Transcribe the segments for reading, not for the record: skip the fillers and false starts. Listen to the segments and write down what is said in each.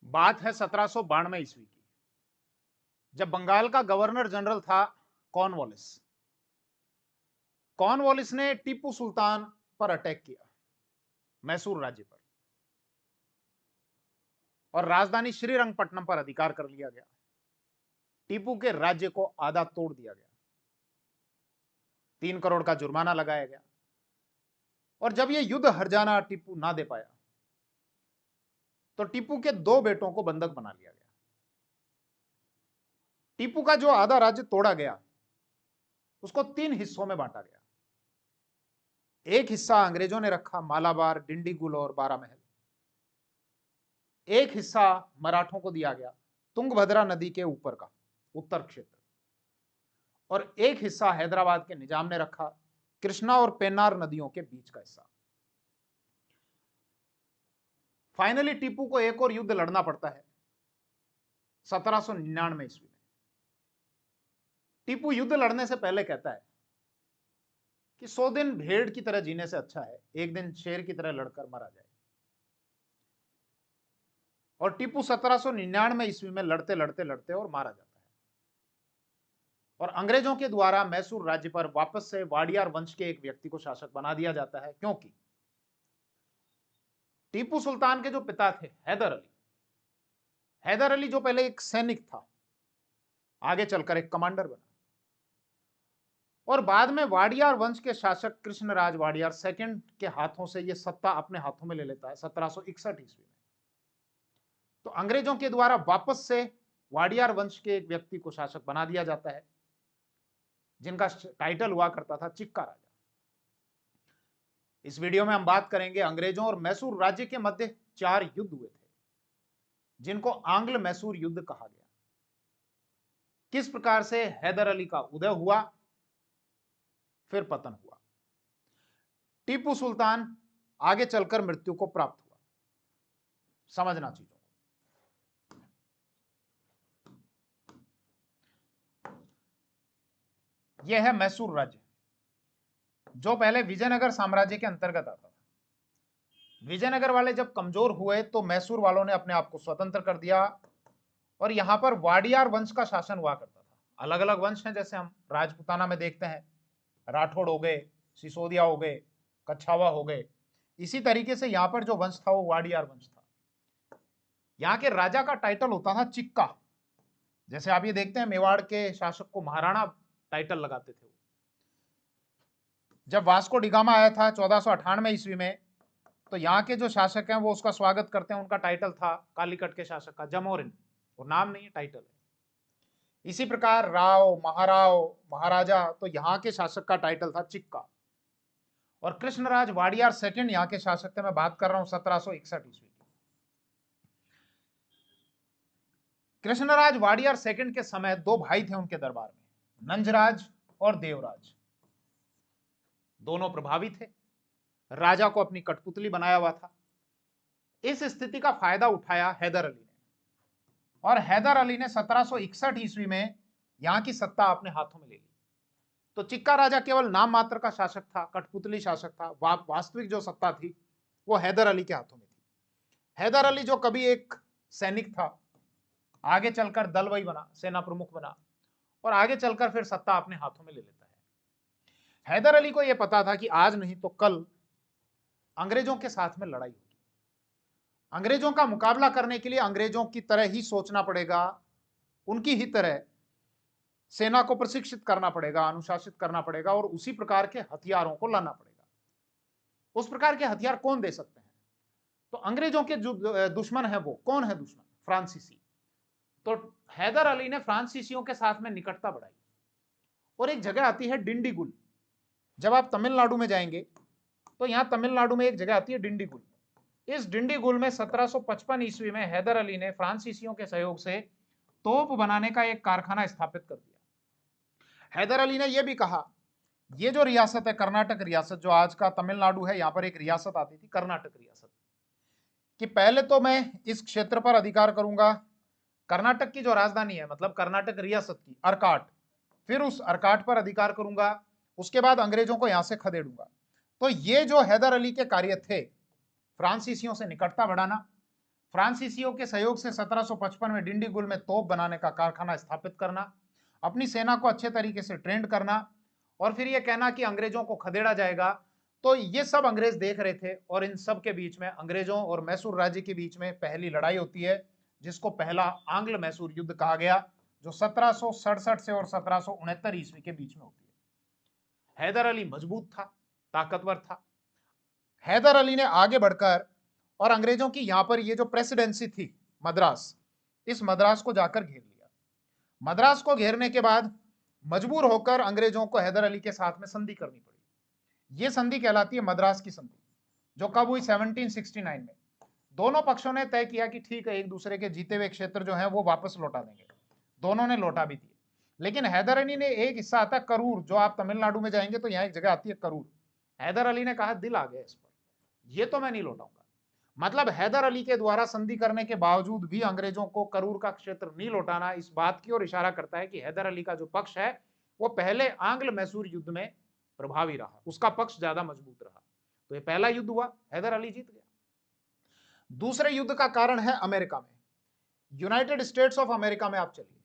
बात है 1792 ईस्वी की, जब बंगाल का गवर्नर जनरल था कॉर्नवालिस। कॉर्नवालिस ने टीपू सुल्तान पर अटैक किया, मैसूर राज्य पर, और राजधानी श्रीरंगपट्टनम पर अधिकार कर लिया गया। टीपू के राज्य को आधा तोड़ दिया गया, 3 करोड़ का जुर्माना लगाया गया। और जब यह युद्ध हर्जाना टीपू ना दे पाया तो टीपू के 2 बेटों को बंधक बना लिया गया। टीपू का जो आधा राज्य तोड़ा गया उसको 3 हिस्सों में बांटा गया। एक हिस्सा अंग्रेजों ने रखा, मालाबार, डिंडीगुल और बारामहल। एक हिस्सा मराठों को दिया गया, तुंगभद्रा नदी के ऊपर का उत्तर क्षेत्र। और एक हिस्सा हैदराबाद के निजाम ने रखा, कृष्णा और पेन्नार नदियों के बीच का हिस्सा। फाइनली टीपू को एक और युद्ध लड़ना पड़ता है 1799 ईस्वी में। टीपू युद्ध लड़ने से पहले कहता है कि 100 दिन भेड़ की तरह जीने से अच्छा है एक दिन शेर की तरह लड़कर मारा जाए। और टीपू 1799 ईस्वी में लड़ते लड़ते लड़ते और मारा जाता है, और अंग्रेजों के द्वारा मैसूर राज्य पर वापस से वाडियार वंश के एक व्यक्ति को शासक बना दिया जाता है, क्योंकि टीपू सुल्तान के जो पिता थे हैदर अली जो पहले एक सैनिक था, आगे चलकर एक कमांडर बना, और बाद में वाडियार वंश के शासक कृष्णराज वाडियार सेकंड के हाथों से यह सत्ता अपने हाथों में ले लेता है 1761 ईस्वी में। तो अंग्रेजों के द्वारा वापस से वाडियार वंश के एक व्यक्ति को शासक बना दिया जाता है, जिनका टाइटल हुआ करता था चिक्का राजा। इस वीडियो में हम बात करेंगे अंग्रेजों और मैसूर राज्य के मध्य 4 युद्ध हुए थे, जिनको आंग्ल मैसूर युद्ध कहा गया। किस प्रकार से हैदर अली का उदय हुआ, फिर पतन हुआ, टीपू सुल्तान आगे चलकर मृत्यु को प्राप्त हुआ। समझना चीजों को। यह है मैसूर राज्य, जो पहले विजयनगर साम्राज्य के अंतर्गत आता था। विजयनगर वाले जब कमजोर हुए तो मैसूर वालों ने अपने आप को स्वतंत्र कर दिया, और यहां पर वाडियार वंश का शासन हुआ करता था। अलग अलग वंश हैं, जैसे हम राजपूताना में देखते हैं, राठौड़ हो गए, सिसोदिया हो गए, कच्छावा हो गए। इसी तरीके से यहां पर जो वंश था वो वाडियार वंश था। यहाँ के राजा का टाइटल होता था चिक्का। जैसे आप ये देखते हैं मेवाड़ के शासक को महाराणा टाइटल लगाते थे। जब वास्को डिगामा आया था 1498 ईस्वी में, तो यहाँ के जो शासक हैं वो उसका स्वागत करते हैं। उनका टाइटल था कालीकट के शासक का जमोरिन, वो नाम नहीं है, टाइटल है। इसी प्रकार राव, महाराव, महाराजा, तो यहाँ के शासक का टाइटल था चिक्का। और कृष्णराज वाडियार सेकंड यहाँ के शासक थे। मैं बात कर रहा हूं 1761 ईस्वी की। कृष्णराज वाडियार सेकंड के समय 2 भाई थे उनके दरबार में, नंजराज और देवराज। दोनों प्रभावी थे, राजा को अपनी कठपुतली बनाया हुआ था। इस स्थिति का फायदा उठाया हैदर अली ने, और हैदर अली ने 1761 ईस्वी में यहां की सत्ता अपने हाथों में ले ली। तो चिक्का राजा केवल नाम मात्र का शासक था, कठपुतली शासक था। वास्तविक जो सत्ता थी वो हैदर अली के हाथों में थी। हैदर अली जो कभी एक सैनिक था, आगे चलकर दलवाई बना, सेना प्रमुख बना, और आगे चलकर फिर सत्ता अपने हाथों में ले लेता है। हैदर अली को यह पता था कि आज नहीं तो कल अंग्रेजों के साथ में लड़ाई होगी। अंग्रेजों का मुकाबला करने के लिए अंग्रेजों की तरह ही सोचना पड़ेगा, उनकी ही तरह सेना को प्रशिक्षित करना पड़ेगा, अनुशासित करना पड़ेगा, और उसी प्रकार के हथियारों को लाना पड़ेगा। उस प्रकार के हथियार कौन दे सकते हैं? तो अंग्रेजों के जो दुश्मन है वो कौन है? दुश्मन फ्रांसीसी। तो हैदर अली ने फ्रांसीसियों के साथ में निकटता बढ़ाई, और एक जगह आती है डिंडीगुल। जब आप तमिलनाडु में जाएंगे तो यहां तमिलनाडु में एक जगह आती है डिंडीगुल। इस डिंडीगुल में 1755 ईस्वी में हैदर अली ने फ्रांसीसियों के सहयोग से तोप बनाने का एक कारखाना स्थापित कर दिया। हैदर अली ने यह भी कहा, यह जो रियासत है कर्नाटक रियासत, जो आज का तमिलनाडु है, यहां पर एक रियासत आती थी कर्नाटक रियासत, कि पहले तो मैं इस क्षेत्र पर अधिकार करूंगा, कर्नाटक की जो राजधानी है, मतलब कर्नाटक रियासत की, अर्काट, फिर उस अर्काट पर अधिकार करूंगा, उसके बाद अंग्रेजों को यहां से खदेड़ूंगा। तो ये जो हैदर अली के कार्य थे, फ्रांसीसियों से निकटता बढ़ाना, फ्रांसीसियों के सहयोग से 1755 में डिंडीगुल में तोप बनाने का कारखाना स्थापित करना, अपनी सेना को अच्छे तरीके से ट्रेंड करना, और फिर यह कहना कि अंग्रेजों को खदेड़ा जाएगा। तो ये सब अंग्रेज देख रहे थे, और इन सब के बीच में अंग्रेजों और मैसूर राज्य के बीच में पहली लड़ाई होती है, जिसको पहला आंग्ल मैसूर युद्ध कहा गया, जो 1767 से और 1769 ईस्वी के बीच में होती है। हैदर अली मजबूत था, ताकतवर था। हैदर अली ने आगे बढ़कर और अंग्रेजों की यहां पर ये जो प्रेसिडेंसी थी मद्रास, इस मद्रास को जाकर घेर लिया। मद्रास को घेरने के बाद मजबूर होकर अंग्रेजों को हैदर अली के साथ में संधि करनी पड़ी। यह संधि कहलाती है मद्रास की संधि, जो कब हुई? 1769 में। दोनों पक्षों ने तय किया कि ठीक है, एक दूसरे के जीते हुए क्षेत्र जो है वो वापस लौटा देंगे। दोनों ने लौटा भी दिए, लेकिन हैदर अली ने एक हिस्सा आता है करूर, जो आप तमिलनाडु में जाएंगे तो यहाँ एक जगह आती है करूर। हैदर अली ने कहा दिल आ गया इस पर, ये तो मैं नहीं लौटाऊंगा। मतलब हैदर अली के द्वारा संधि करने के बावजूद भी अंग्रेजों को करूर का क्षेत्र नहीं लौटाना, इस बात की ओर इशारा करता है कि हैदर अली का जो पक्ष है वो पहले आंग्ल मैसूर युद्ध में प्रभावी रहा, उसका पक्ष ज्यादा मजबूत रहा। तो ये पहला युद्ध हुआ, हैदर अली जीत गया। दूसरे युद्ध का कारण है अमेरिका में, यूनाइटेड स्टेट्स ऑफ अमेरिका में। आप चलिए,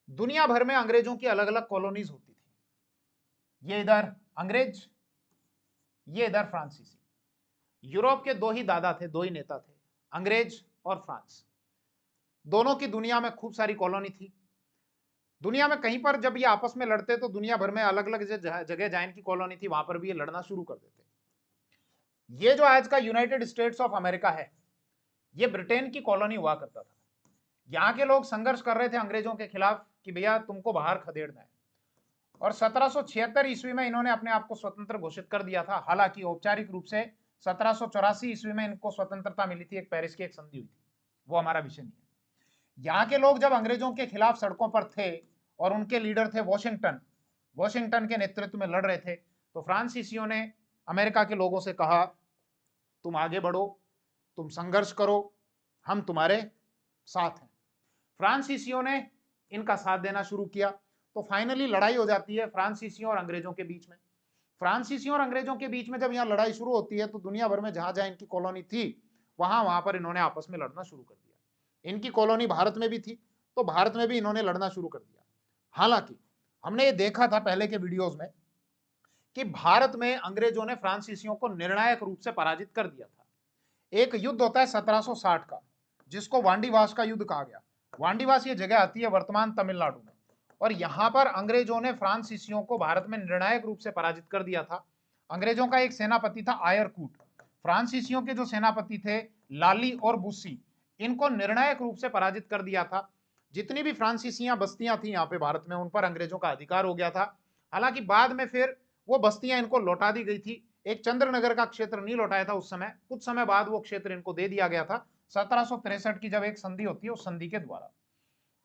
दुनिया भर में अंग्रेजों की अलग अलग कॉलोनीज होती थी। ये इधर अंग्रेज, ये इधर फ्रांसीसी। यूरोप के दो ही दादा थे, दो ही नेता थे, अंग्रेज और फ्रांस। दोनों की दुनिया में खूब सारी कॉलोनी थी। दुनिया में कहीं पर जब ये आपस में लड़ते तो दुनिया भर में अलग अलग जगह जहां इनकी कॉलोनी थी वहां पर भी ये लड़ना शुरू कर देते। ये जो आज का यूनाइटेड स्टेट्स ऑफ अमेरिका है, ये ब्रिटेन की कॉलोनी हुआ करता था। यहाँ के लोग संघर्ष कर रहे थे अंग्रेजों के खिलाफ कि भैया तुमको बाहर खदेड़ना है, और 1776 ईस्वी में इन्होंने अपने आप को स्वतंत्र घोषित कर दिया था। हालांकि औपचारिक रूप से 1784 ईस्वी में इनको स्वतंत्रता मिली थी, एक पेरिस की एक संधि हुई थी, वो हमारा विषय नहीं है। यहाँ के लोग जब अंग्रेजों के खिलाफ सड़कों पर थे और उनके लीडर थे वॉशिंगटन के नेतृत्व में लड़ रहे थे, तो फ्रांसीसियों ने अमेरिका के लोगों से कहा तुम आगे बढ़ो, तुम संघर्ष करो, हम तुम्हारे साथ हैं। फ्रांसीसियों ने इनका साथ देना शुरू किया, तो फाइनली लड़ाई हो जाती है फ्रांसीसियों और अंग्रेजों के बीच में। फ्रांसीसियों और अंग्रेजों के बीच में जब यहाँ लड़ाई शुरू होती है तो दुनिया भर में जहां जहां इनकी कॉलोनी थी वहां पर इन्होंने आपस में लड़ना शुरू कर दिया। इनकी कॉलोनी भारत में भी थी, तो भारत में भी इन्होंने लड़ना शुरू कर दिया। हालांकि हमने ये देखा था पहले के वीडियोज में कि भारत में अंग्रेजों ने फ्रांसीसियों को निर्णायक रूप से पराजित कर दिया था। एक युद्ध होता है 1760 का, जिसको वांडीवास का युद्ध कहा गया। वांडीवास ये जगह आती है वर्तमान तमिलनाडु में, और यहां पर अंग्रेजों ने फ्रांसीसियों को भारत में निर्णायक रूप से पराजित कर दिया था। अंग्रेजों का एक सेनापति था आयरकूट, फ्रांसीसियों के जो सेनापति थे लाली और बुस्सी, इनको निर्णायक रूप से पराजित कर दिया था। जितनी भी फ्रांसीसियां बस्तियां थी यहाँ पे भारत में, उन पर अंग्रेजों का अधिकार हो गया था। हालांकि बाद में फिर वो बस्तियां इनको लौटा दी गई थी। एक चंद्रनगर का क्षेत्र नहीं लौटाया था उस समय, कुछ समय बाद वो क्षेत्र इनको दे दिया गया था 1763 की जब एक संधि होती है, उस संधि के द्वारा।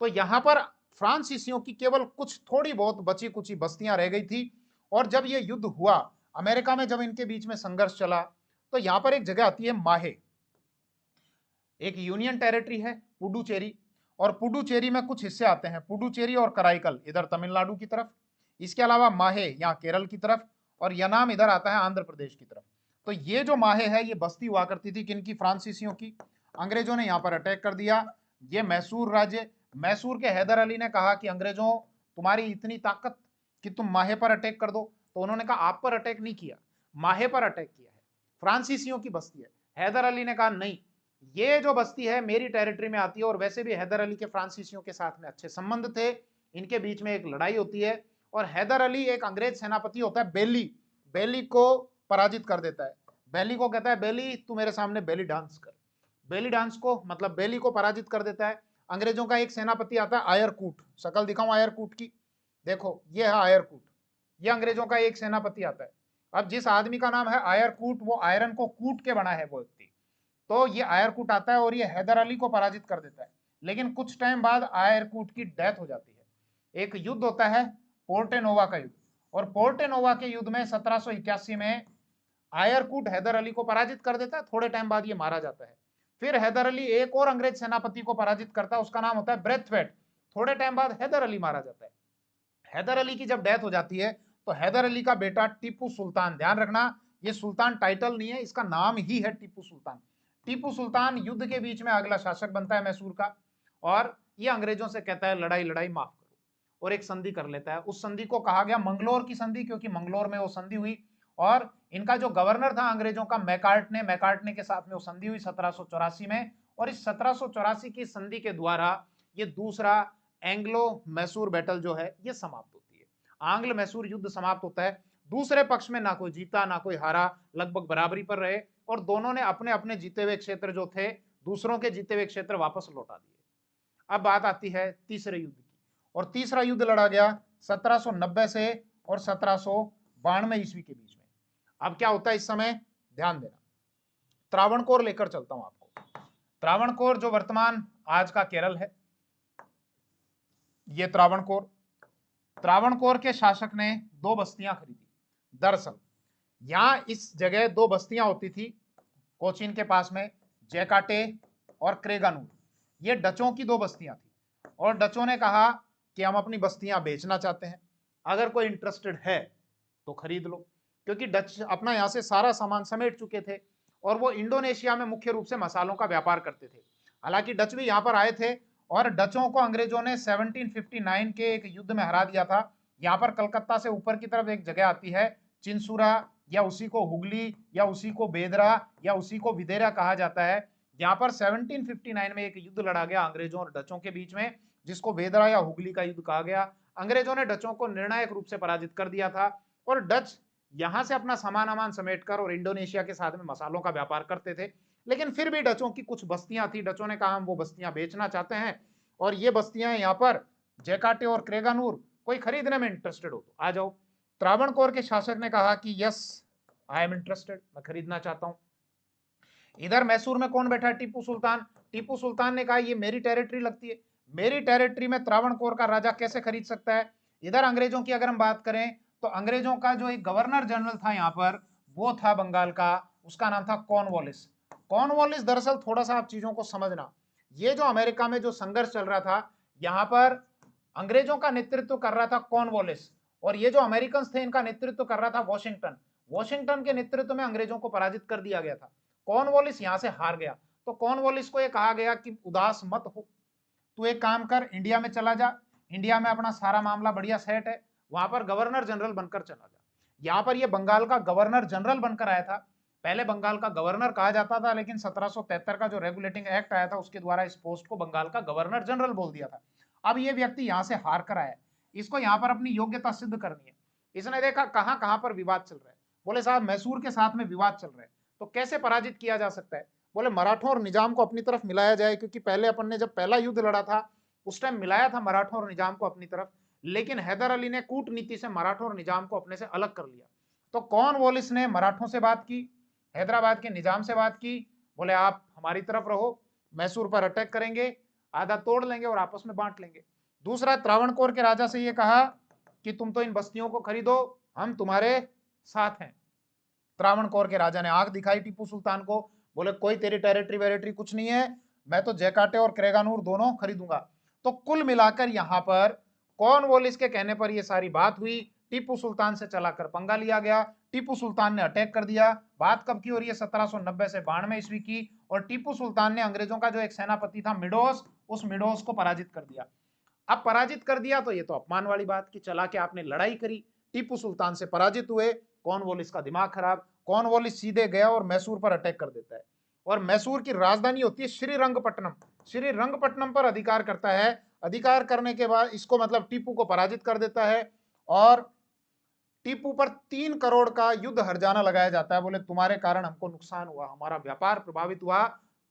तो यहां पर फ्रांसीसियों की केवल कुछ थोड़ी बहुत बची कुची बस्तियां रह गई थी। और जब ये युद्ध हुआ अमेरिका में, जब इनके बीच में संघर्ष चला, तो यहां पर एक जगह आती है माहे, एक यूनियन टेरिटरी है पुडुचेरी, और पुडुचेरी में कुछ हिस्से आते हैं, पुडुचेरी और कराईकल इधर तमिलनाडु की तरफ, इसके अलावा माहे यहाँ केरल की तरफ, और यनाम इधर आता है आंध्र प्रदेश की तरफ। तो ये जो माहे है ये बस्ती हुआ करती थी किनकी? फ्रांसीसियों की। अंग्रेजों ने यहाँ पर अटैक कर दिया। ये मैसूर राज्य, मैसूर के हैदर अली ने कहा कि अंग्रेजों तुम्हारी इतनी ताकत कि तुम माहे पर अटैक कर दो, तो उन्होंने कहा आप पर अटैक नहीं किया, माहे पर अटैक किया है, फ्रांसीसियों की बस्ती है। हैदर अली ने कहा नहीं, ये जो बस्ती है मेरी टेरिटरी में आती है। और वैसे भी हैदर अली के फ्रांसीसियों के साथ में अच्छे संबंध थे, इनके बीच में एक लड़ाई होती है, और हैदर अली एक अंग्रेज सेनापति होता है बेली, बेली को पराजित कर देता है। बेली को कहता है बेली तू मेरे सामने बेली डांस कर, बेली डांस को मतलब बेली को पराजित कर देता है। अंग्रेजों का एक सेनापति आता है आयरकूट, शकल दिखाऊं आयरकूट की, देखो ये है आयरकूट, ये अंग्रेजों का एक सेनापति आता है। अब जिस आदमी का नाम है आयरकूट, वो आयरन को कूट के बना है वो व्यक्ति, तो ये आयरकूट आता है और ये हैदर अली को पराजित कर देता है। लेकिन कुछ टाइम बाद आयरकूट की डेथ हो जाती है। एक युद्ध होता है पोर्टेनोवा का युद्ध, और पोर्टेनोवा के युद्ध में 1781 में आयरकूट हैदर अली को पराजित कर देता है। थोड़े टाइम बाद ये मारा जाता है। फिर हैदर अली एक और अंग्रेज सेनापति को पराजित करता है, उसका नाम होता है ब्रेथवेट। थोड़े टाइम बाद हैदर अली मारा जाता है। हैदर अली की जब डेथ हो जाती है तो हैदर अली का बेटा टीपू सुल्तान, ध्यान रखना ये सुल्तान टाइटल नहीं है, इसका नाम ही है टीपू सुल्तान। टीपू सुल्तान युद्ध के बीच में अगला शासक बनता है मैसूर का, और ये अंग्रेजों से कहता है लड़ाई लड़ाई माफ करो, और एक संधि कर लेता है। उस संधि को कहा गया मंगलोर की संधि, क्योंकि मंगलोर में वो संधि हुई। और इनका जो गवर्नर था अंग्रेजों का मैकार्टने के साथ में वो संधि हुई 1784 में। और इस 1784 की संधि के द्वारा ये दूसरा एंग्लो मैसूर बैटल जो है ये समाप्त होती है। आंग्ल मैसूर युद्ध समाप्त होता है। दूसरे पक्ष में ना कोई जीता ना कोई हारा, लगभग बराबरी पर रहे, और दोनों ने अपने अपने जीते हुए क्षेत्र जो थे दूसरों के जीते हुए क्षेत्र वापस लौटा दिए। अब बात आती है तीसरे युद्ध की, और तीसरा युद्ध लड़ा गया 1790 से और 1792 ईस्वी के बीच में। अब क्या होता है इस समय, ध्यान देना। त्रावणकोर लेकर चलता हूं आपको। त्रावणकोर जो वर्तमान आज का केरल है, ये त्रावणकोर। त्रावणकोर के शासक ने 2 बस्तियां खरीदी। दरअसल यहां इस जगह 2 बस्तियां होती थी कोचीन के पास में, जैकाटे और क्रेगानूर। ये डचों की 2 बस्तियां थी, और डचों ने कहा कि हम अपनी बस्तियां बेचना चाहते हैं, अगर कोई इंटरेस्टेड है तो खरीद लो। क्योंकि डच अपना यहां से सारा सामान समेट चुके थे, और वो इंडोनेशिया में मुख्य रूप से मसालों का व्यापार करते थे। हालांकि डच भी यहां पर आए थे, और डचों को अंग्रेजों ने 1759 के एक युद्ध में हरा दिया था। यहाँ पर कलकत्ता से ऊपर की तरफ एक जगह आती है चिंसुरा, या उसी को हुगली, या उसी को बेदरा, या उसी को विदेरा कहा जाता है। यहाँ पर 1759 में एक युद्ध लड़ा गया अंग्रेजों और डचों के बीच में, जिसको बेदरा या हुगली का युद्ध कहा गया। अंग्रेजों ने डचों को निर्णायक रूप से पराजित कर दिया था, और डच यहां से अपना सामान अमान समेटकर और इंडोनेशिया के साथ में मसालों का व्यापार करते थे। लेकिन फिर भी डचों की कुछ बस्तियां थी, डचों ने कहा हम वो बस्तियां बेचना चाहते हैं, और ये बस्तियां यहाँ पर जैकाटे और क्रेगानूर, कोई खरीदने में इंटरेस्टेड हो तो आ जाओ। त्रावणकोर के शासक ने कहा कि यस आई एम इंटरेस्टेड, मैं खरीदना चाहता हूं। इधर मैसूर में कौन बैठा है, टीपू सुल्तान। टीपू सुल्तान ने कहा ये मेरी टेरिटरी लगती है, मेरी टेरिटरी में त्रावणकोर का राजा कैसे खरीद सकता है। इधर अंग्रेजों की अगर हम बात करें तो अंग्रेजों का जो एक गवर्नर जनरल था यहाँ पर, वो था बंगाल का, उसका नाम था कॉर्नवालिस। कॉर्नवालिस दरअसल थोड़ा सा आप चीजों को समझना, ये जो अमेरिका में जो संघर्ष चल रहा था यहाँ पर अंग्रेजों का नेतृत्व कर रहा था कॉर्नवालिस, और ये जो अमेरिकन थे इनका नेतृत्व कर रहा था वॉशिंगटन। वॉशिंगटन के नेतृत्व में अंग्रेजों को पराजित कर दिया गया था। कॉर्नवालिस यहां से हार गया, तो कॉर्नवालिस को यह कहा गया कि उदास मत हो, तू एक काम कर, इंडिया में चला जा, इंडिया में अपना सारा मामला बढ़िया सेट है, वहां पर गवर्नर जनरल बनकर चला जा। यहाँ पर ये बंगाल का गवर्नर जनरल बनकर आया था। पहले बंगाल का गवर्नर कहा जाता था, लेकिन 1773 का जो रेगुलेटिंग एक्ट आया था उसके द्वारा इस पोस्ट को बंगाल का गवर्नर जनरल बोल दिया था। अब ये व्यक्ति यहाँ से हार कर आया, इसको यहाँ पर अपनी योग्यता सिद्ध करनी है। इसने देखा कहां कहां पर विवाद चल रहा है, बोले साहब मैसूर के साथ में विवाद चल रहा है, तो कैसे पराजित किया जा सकता है। बोले मराठों और निजाम को अपनी तरफ मिलाया जाए, क्योंकि पहले अपन ने जब पहला युद्ध लड़ा था उस टाइम मिलाया था मराठों और निजाम को अपनी तरफ, लेकिन हैदर अली ने कूटनीति से मराठों और निजाम को अपने से अलग कर लिया। तो कॉर्नवालिस ने मराठों से बात की, हैदराबाद के निजाम से बात की, बोले आप हमारी तरफ रहो, मैसूर पर अटैक करेंगे, आधा तोड़ लेंगे और आपस में बांट लेंगे। दूसरा, त्रावणकोर के राजा से ये कहा कि तुम तो इन बस्तियों को खरीदो, हम तुम्हारे साथ हैं। त्रावणकोर के राजा ने आंख दिखाई टीपू सुल्तान को, बोले कोई तेरी टेरिटरी वेरिटरी कुछ नहीं है, मैं तो जैकाटे और क्रेगानूर दोनों खरीदूंगा। तो कुल मिलाकर यहाँ पर कॉर्नवालिस के कहने पर यह सारी बात हुई, टीपू सुल्तान से चलाकर पंगा लिया गया, टीपू सुल्तान ने अटैक कर दिया। बात कब की हो रही है, 1790 से 92 ईस्वी की, और टीपू सुल्तान ने अंग्रेजों का जो एक सेनापति था मिडोस, उस मिडोस को पराजित कर दिया। अब पराजित कर दिया तो ये तो अपमान वाली बात कि चला के आपने लड़ाई करी, टीपू सुल्तान से पराजित हुए, कॉर्नवालिस का दिमाग खराब, कॉर्नवालिस सीधे गया और मैसूर पर अटैक कर देता है, और मैसूर की राजधानी होती है श्रीरंगपट्टनम, श्रीरंगपट्टनम पर अधिकार करता है। अधिकार करने के बाद इसको मतलब टीपू को पराजित कर देता है, और टीपू पर 3 करोड़ का युद्ध हर्जाना लगाया जाता है। बोले तुम्हारे कारण हमको नुकसान हुआ, हमारा व्यापार प्रभावित हुआ,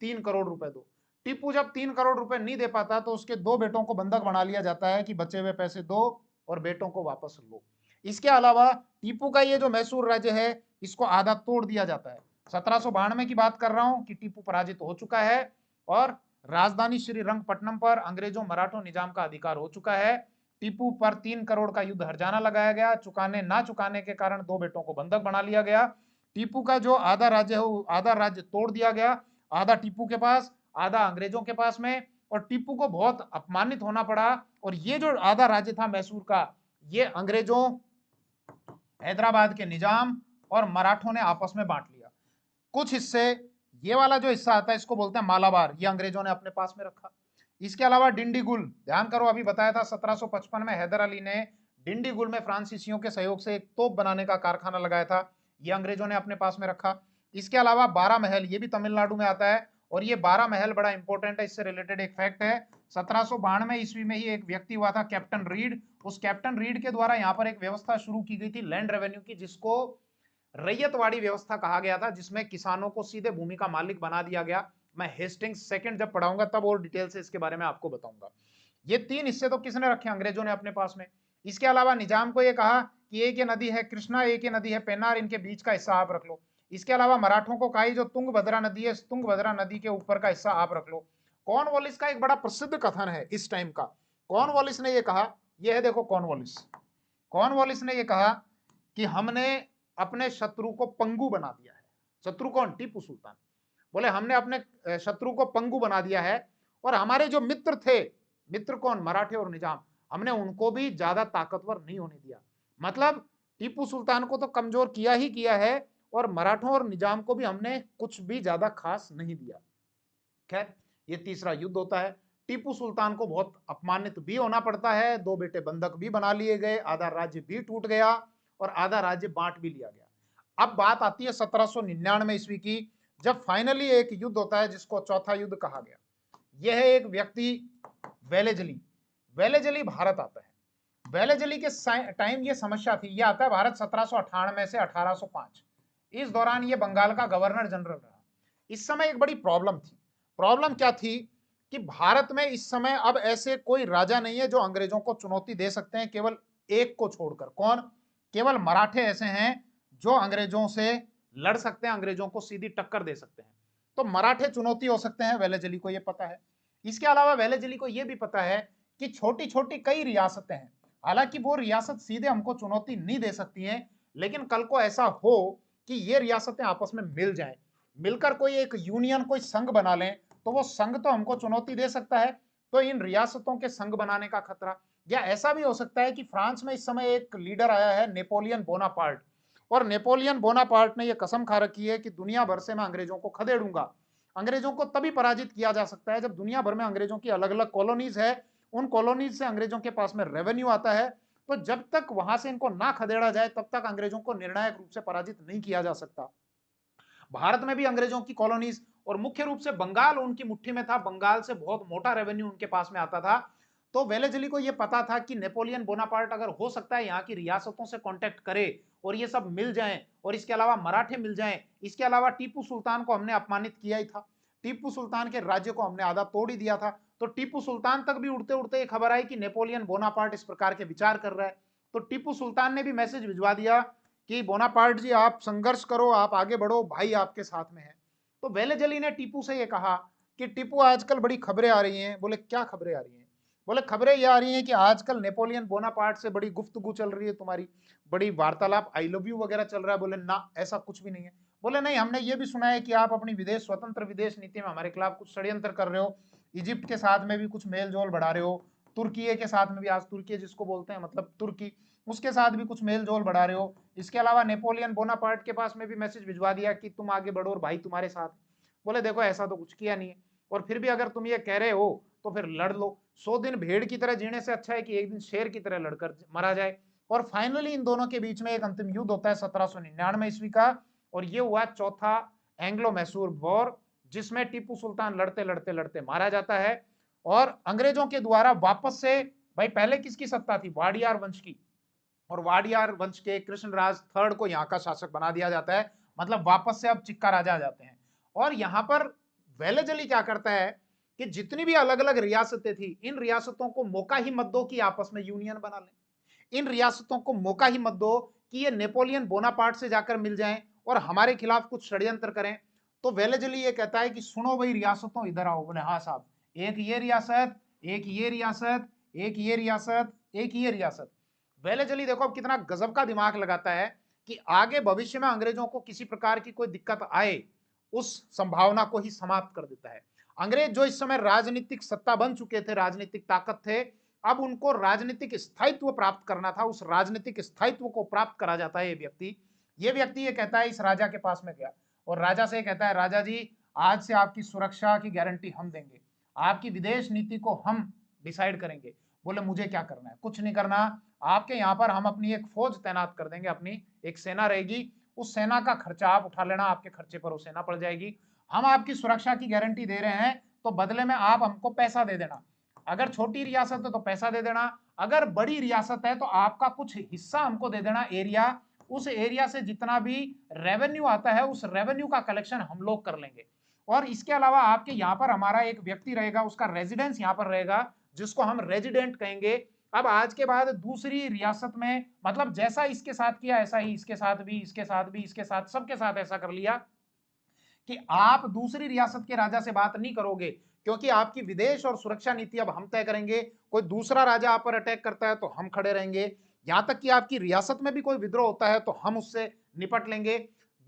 3 करोड़ रुपए दो। टीपू जब 3 करोड़ रुपए नहीं दे पाता तो उसके 2 बेटों को बंधक बना लिया जाता है कि बचे हुए पैसे दो और बेटों को वापस लो। इसके अलावा टीपू का ये जो मैसूर राज्य है इसको आधा तोड़ दिया जाता है। 1792 की बात कर रहा हूं कि टीपू पराजित हो चुका है, और राजधानी श्रीरंगपट्टनम पर अंग्रेजों मराठों निजाम का अधिकार हो चुका है। टीपू पर 3 करोड़ का युद्ध हर्जाना लगाया गया, चुकाने ना चुकाने के कारण 2 बेटों को बंधक बना लिया गया। टीपू का जो आधा राज्य है आधा राज्य तोड़ दिया गया, आधा टीपू के पास, आधा अंग्रेजों के पास में, और टीपू को बहुत अपमानित होना पड़ा। और ये जो आधा राज्य था मैसूर का, ये अंग्रेजों, हैदराबाद के निजाम और मराठों ने आपस में बांट लिया। कुछ हिस्से ये वाला जो हिस्सा आता है इसको बोलते हैं मालाबार, ये अंग्रेजों ने अपने पास में रखा। इसके अलावा डिंडीगुल, ध्यान करो अभी बताया था 1755 में हैदर अली ने डिंडीगुल में फ्रांसीसियों के सहयोग से एक तोप बनाने का कारखाना लगाया था, ये अंग्रेजों ने अपने पास में रखा। इसके अलावा 12 महल, ये भी तमिलनाडु में आता है, और ये 12 महल बड़ा इंपॉर्टेंट है, इससे रिलेटेड एक फैक्ट है। 1792 ईस्वी में ही एक व्यक्ति हुआ था कैप्टन रीड, उस कैप्टन रीड के द्वारा यहाँ पर एक व्यवस्था शुरू की गई थी लैंड रेवेन्यू की, जिसको रैयतवाड़ी व्यवस्था कहा गया था, जिसमें किसानों को सीधे भूमि का मालिक बना दिया गया। मैं हेस्टिंग्स सेकंड जब पढ़ाऊंगा तब और डिटेल से इसके बारे में आपको बताऊंगा। ये 3 हिस्से तो किसने रखे? अंग्रेजों ने अपने पास में। इसके अलावा निजाम को ये कहा कि एक ये नदी है कृष्णा, एक ये नदी है पेन्नार, इनके बीच का हिस्सा आप रख लो। इसके अलावा मराठों को कहा जो तुंगभद्रा नदी है, तुंगभद्रा नदी के ऊपर का हिस्सा आप रख लो। कॉर्नवालिस का एक बड़ा प्रसिद्ध कथन है इस टाइम का। कॉर्नवालिस ने यह कहा, यह है देखो कॉर्नवालिस, कॉर्नवालिस ने यह कहा कि हमने अपने शत्रु को पंगु बना दिया है। शत्रु कौन? टीपू सुल्तान। बोले हमने अपने शत्रु को पंगु बना दिया है, और हमारे जो मित्र थे, मित्र कौन? मराठे और निजाम, हमने उनको भी ज्यादा ताकतवर नहीं होने दिया। मतलब टीपू सुल्तान को तो कमजोर किया ही किया है, और मराठों और निजाम को भी हमने कुछ भी ज्यादा खास नहीं दिया। खैर, ये तीसरा युद्ध होता है। टीपू सुल्तान को बहुत अपमानित भी होना पड़ता है, 2 बेटे बंधक भी बना लिए गए, आधा राज्य भी टूट गया और आधा राज्य बांट भी लिया गया। अब बात आती है 1799 ईस्वी की, जब फाइनली एक युद्ध होता है जिसको चौथा युद्ध कहा गया। यह है एक व्यक्ति वेलेजली, वेलेजली भारत आता है। वेलेजली के टाइम ये समस्या थी, ये आता है भारत 1798 से 1805। इस दौरान ये बंगाल का गवर्नर जनरल रहा। इस समय एक बड़ी प्रॉब्लम थी। प्रॉब्लम क्या थी कि भारत में इस समय अब ऐसे कोई राजा नहीं है जो अंग्रेजों को चुनौती दे सकते हैं, केवल एक को छोड़कर। कौन? केवल मराठे ऐसे हैं जो अंग्रेजों से लड़ सकते हैं, अंग्रेजों को सीधी टक्कर दे सकते हैं। तो मराठे चुनौती हो सकते हैं, वेलेजली को यह पता है। इसके अलावा वेलेजली को यह भी पता है कि छोटी छोटी कई रियासतें हैं, हालांकि वो रियासत सीधे हमको चुनौती नहीं दे सकती हैं, लेकिन कल को ऐसा हो कि ये रियासतें आपस में मिल जाएं, मिलकर कोई एक यूनियन, कोई संघ बना लें, तो वो संघ तो हमको चुनौती दे सकता है। तो इन रियासतों के संघ बनाने का खतरा, या ऐसा भी हो सकता है कि फ्रांस में इस समय एक लीडर आया है नेपोलियन बोनापार्ट, और नेपोलियन बोनापार्ट ने यह कसम खा रखी है कि दुनिया भर से मैं अंग्रेजों को खदेड़ूंगा। अंग्रेजों को तभी पराजित किया जा सकता है जब दुनिया भर में अंग्रेजों की अलग अलग कॉलोनीज है, उन कॉलोनीज से अंग्रेजों के पास में रेवेन्यू आता है। तो जब तक वहां से इनको ना खदेड़ा जाए तब तक अंग्रेजों को निर्णायक रूप से पराजित नहीं किया जा सकता। भारत में भी अंग्रेजों की कॉलोनीज, और मुख्य रूप से बंगाल उनकी मुट्ठी में था, बंगाल से बहुत मोटा रेवेन्यू उनके पास में आता था। तो वेलेजली को यह पता था कि नेपोलियन बोनापार्ट अगर हो सकता है यहाँ की रियासतों से कांटेक्ट करे और ये सब मिल जाएं, और इसके अलावा मराठे मिल जाएं, इसके अलावा टीपू सुल्तान को हमने अपमानित किया ही था, टिप्पू सुल्तान के राज्य को हमने आधा तोड़ ही दिया था। तो टिप्पू सुल्तान तक भी उड़ते उड़ते ये खबर आई कि नेपोलियन बोनापार्ट इस प्रकार के विचार कर रहा है। तो टिप्पू सुल्तान ने भी मैसेज भिजवा दिया कि बोनापार्ट जी आप संघर्ष करो, आप आगे बढ़ो, भाई आपके साथ में है। तो वेलेजली ने टिप्पू से ये कहा कि टिप्पू आजकल बड़ी खबरें आ रही हैं। बोले क्या खबरें आ रही हैं? बोले खबरें ये आ रही हैं कि आजकल नेपोलियन बोनापार्ट से बड़ी गुफ्तगू चल रही है, तुम्हारी बड़ी वार्तालाप, आई लव यू वगैरह चल रहा है। बोले ना, ऐसा कुछ भी नहीं है। बोले नहीं, हमने ये भी सुना है कि आप अपनी विदेश स्वतंत्र विदेश नीति में हमारे खिलाफ कुछ षड्यंत्र कर रहे हो, इजिप्ट के साथ में भी कुछ मेल जोल बढ़ा रहे हो, तुर्की के साथ में भी, आज तुर्की जिसको बोलते हैं मतलब तुर्की, उसके साथ भी कुछ मेल जोल बढ़ा रहे हो। इसके अलावा नेपोलियन बोनापार्ट के पास में भी मैसेज भिजवा दिया कि तुम आगे बढ़ो और भाई तुम्हारे साथ। बोले देखो ऐसा तो कुछ किया नहीं है, और फिर भी अगर तुम ये कह रहे हो तो फिर लड़ लो। 100 दिन भेड़ की तरह जीने से अच्छा है कि एक दिन शेर की तरह लड़कर मरा जाए। और फाइनली इन दोनों के बीच में एक अंतिम युद्ध होता है 1799 ईस्वी का, और ये हुआ चौथा एंग्लो मैसूर वॉर, जिसमें टीपू सुल्तान लड़ते लड़ते लड़ते मारा जाता है, और अंग्रेजों के द्वारा वापस से, भाई पहले किसकी सत्ता थी? वाडियार वंश की, और वाडियार वंश के कृष्णराज थर्ड को यहाँ का शासक बना दिया जाता है। मतलब वापस से अब चिक्का राजा आ जाते हैं। और यहाँ पर वेलेजली क्या करता है कि जितनी भी अलग अलग रियासतें थी, इन रियासतों को मौका ही मत दो कि आपस में यूनियन बना लें, इन रियासतों को मौका ही मत दो कि ये नेपोलियन बोनापार्ट से जाकर मिल जाएं और हमारे खिलाफ कुछ षड्यंत्र करें। तो वेलेजली ये कहता है कि सुनो भाई रियासतों, इधर आओ। बोले हाँ साहब, एक ये रियासत, एक ये रियासत, एक ये रियासत, एक ये रियासत। वेलेजली देखो अब कितना गजब का दिमाग लगाता है कि आगे भविष्य में अंग्रेजों को किसी प्रकार की कोई दिक्कत आए, उस संभावना को ही समाप्त कर देता है। अंग्रेज जो इस समय राजनीतिक सत्ता बन चुके थे, राजनीतिक ताकत थे, अब उनको राजनीतिक स्थायित्व प्राप्त करना था। उस राजनीतिक स्थायित्व को प्राप्त करा जाता है ये व्यक्ति। ये कहता है इस राजा के पास में गया और राजा से कहता है, राजा जी आज से आपकी सुरक्षा की गारंटी हम देंगे, आपकी विदेश नीति को हम डिसाइड करेंगे। बोले मुझे क्या करना है? कुछ नहीं करना, आपके यहाँ पर हम अपनी एक फौज तैनात कर देंगे, अपनी एक सेना रहेगी, उस सेना का खर्चा आप उठा लेना, आपके खर्चे पर वो सेना पड़ जाएगी। हम आपकी सुरक्षा की गारंटी दे रहे हैं, तो बदले में आप हमको पैसा दे देना। अगर छोटी रियासत है तो पैसा दे देना, अगर बड़ी रियासत है तो आपका कुछ हिस्सा हमको दे देना, एरिया। उस एरिया से जितना भी रेवेन्यू आता है उस रेवेन्यू का कलेक्शन हम लोग कर लेंगे। और इसके अलावा आपके यहाँ पर हमारा एक व्यक्ति रहेगा, उसका रेजिडेंस यहाँ पर रहेगा, जिसको हम रेजिडेंट कहेंगे। अब आज के बाद दूसरी रियासत में, मतलब जैसा इसके साथ किया ऐसा ही इसके साथ भी, इसके साथ भी, इसके साथ, सबके साथ ऐसा कर लिया कि आप दूसरी रियासत के राजा से बात नहीं करोगे, क्योंकि आपकी विदेश और सुरक्षा नीति अब हम तय करेंगे। कोई दूसरा राजा आप पर अटैक करता है तो हम खड़े रहेंगे, यहां तक कि आपकी रियासत में भी कोई विद्रोह होता है तो हम उससे निपट लेंगे।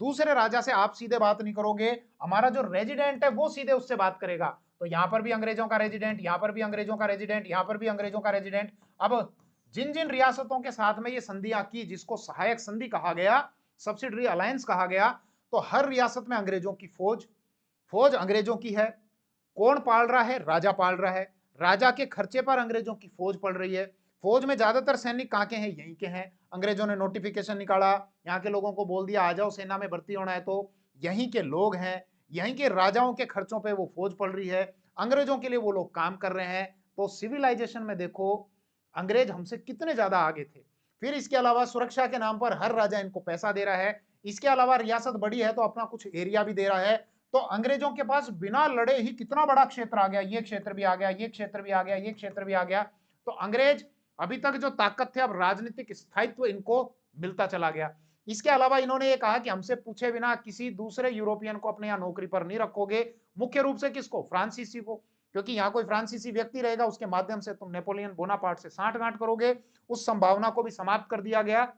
दूसरे राजा से आप सीधे बात नहीं करोगे, हमारा जो रेजिडेंट है वो सीधे उससे बात करेगा। तो यहां पर भी अंग्रेजों का रेजिडेंट, यहां पर भी अंग्रेजों का रेजिडेंट, यहां पर भी अंग्रेजों का रेजिडेंट। अब जिन जिन रियासतों के साथ में ये संधियां की, जिसको सहायक संधि कहा गया, सब्सिडरी अलायंस कहा गया, तो हर रियासत में अंग्रेजों की फौज, फौज अंग्रेजों की है। कौन पाल रहा है? राजा पाल रहा है। राजा के खर्चे पर अंग्रेजों की फौज पड़ रही है। फौज में ज्यादातर सैनिक कहां के हैं? यहीं के हैं। अंग्रेजों ने नोटिफिकेशन निकाला, यहाँ के लोगों को बोल दिया आ जाओ सेना में भर्ती होना है, तो यहीं के लोग हैं, यहीं के राजाओं के खर्चों पे वो फौज पड़ रही है, अंग्रेजों के लिए वो लोग काम कर रहे हैं। तो सिविलाइजेशन में देखो अंग्रेज हमसे कितने ज्यादा आगे थे। फिर इसके अलावा सुरक्षा के नाम पर हर राजा इनको पैसा दे रहा है, इसके अलावा रियासत बड़ी है तो अपना कुछ एरिया भी दे रहा है। तो अंग्रेजों के पास बिना लड़े ही कितना बड़ा क्षेत्र आ गया, ये क्षेत्र भी आ गया, ये क्षेत्र भी आ गया, ये क्षेत्र भी आ गया। तो अंग्रेज अभी तक जो ताकत थे, अब राजनीतिक स्थायित्व इनको मिलता चला गया। इसके अलावा इन्होंने ये कहा कि हमसे पूछे बिना किसी दूसरे यूरोपियन को अपने यहाँ नौकरी पर नहीं रखोगे। मुख्य रूप से किसको? फ्रांसीसी को, क्योंकि यहाँ कोई फ्रांसीसी व्यक्ति रहेगा उसके माध्यम से तुम नेपोलियन बोनापार्ट से सांठगांठ करोगे। उस संभावना को भी समाप्त कर दिया गया।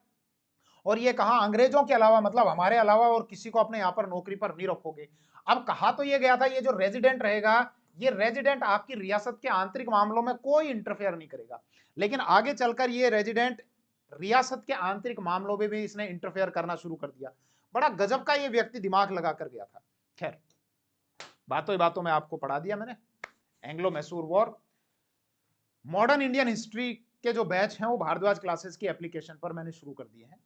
और ये कहा अंग्रेजों के अलावा, मतलब हमारे अलावा और किसी को अपने यहाँ पर नौकरी पर नहीं रखोगे। अब कहा तो ये गया था ये जो रेजिडेंट रहेगा, ये रेजिडेंट आपकी रियासत के आंतरिक मामलों में कोई इंटरफेयर नहीं करेगा, लेकिन आगे चलकर ये रेजिडेंट रियासत के आंतरिक मामलों में भी इसने इंटरफेयर करना शुरू कर दिया। बड़ा गजब का ये व्यक्ति दिमाग लगा कर गया था। खैर, बातों ही बातों में आपको पढ़ा दिया मैंने Anglo Mysore war. Modern Indian history के जो बैच हैं वो भारद्वाज क्लासेस की एप्लीकेशन पर मैंने शुरू कर दिए हैं।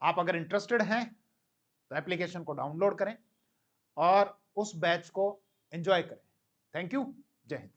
आप अगर इंटरेस्टेड हैं तो एप्लीकेशन को डाउनलोड करें और उस बैच को एंजॉय करें। Thank you. जय हिंद।